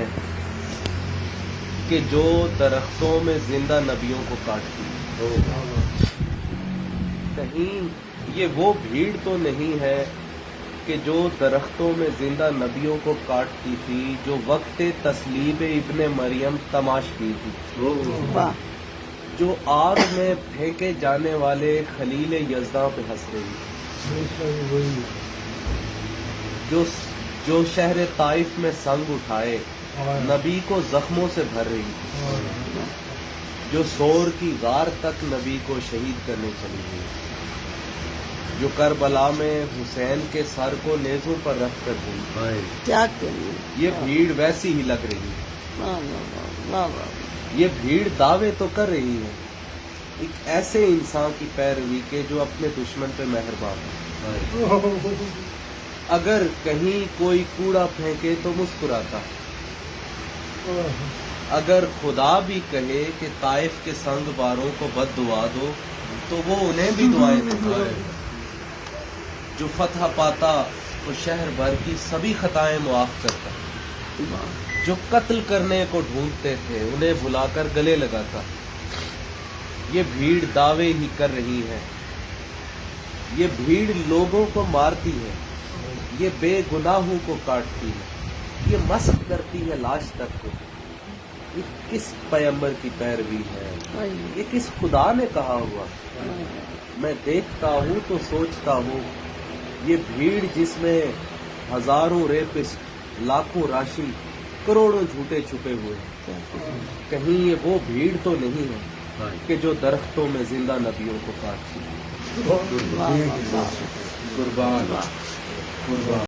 ہے کہ جو درختوں میں زندہ نبیوں کو کاٹتی ہے. کہیں یہ وہ بھیڑ تو نہیں ہے کہ جو درختوں میں زندہ نبیوں کو کاٹتی تھی، جو وقت تسلیب ابن مریم تماشتی تھی، جو آگ میں پھینکے جانے والے خلیل یزداں پہ ہنس رہی، جو شہر طائف میں سنگ اٹھائے نبی کو زخموں سے بھر رہی، جو سور کی غار تک نبی کو شہید کرنے چلی گئی، جو کربلا میں حسین کے سر کو نیزوں پر رکھ کر گئی. کیا کریے، یہ بھیڑ ویسی ہی لگ رہی ہے. یہ بھیڑ دعوے تو کر رہی ہے ایک ایسے انسان کی پیروی کے جو اپنے دشمن پہ مہربان ہے. اگر کہیں کوئی کوڑا پھینکے تو مسکراتا، اگر خدا بھی کہے کہ طائف کے سنگ باروں کو بد دعا دو تو وہ انہیں بھی دعائیں دیتا. جو فتح پاتا وہ شہر بھر کی سبھی خطائیں معاف کرتا، جو قتل کرنے کو ڈھونڈتے تھے انہیں بھلا کر گلے لگاتا. یہ بھیڑ دعوے ہی کر رہی ہے، یہ بھیڑ لوگوں کو مارتی ہے، یہ بے گناہوں کو کاٹتی ہے، یہ مسخ کرتی ہے لاش تک کو. یہ کس پیغمبر کی پیروی ہے؟ یہ کس خدا نے کہا ہوا؟ میں دیکھتا ہوں تو سوچتا ہوں یہ بھیڑ جس میں ہزاروں ریپسٹ، لاکھوں راشی، کروڑوں جھوٹے چھپے ہوئے ہیں، کہیں یہ وہ بھیڑ تو نہیں ہے کہ جو درختوں میں زندہ نبیوں کو کاٹتی ہے. قربان قربان قربان.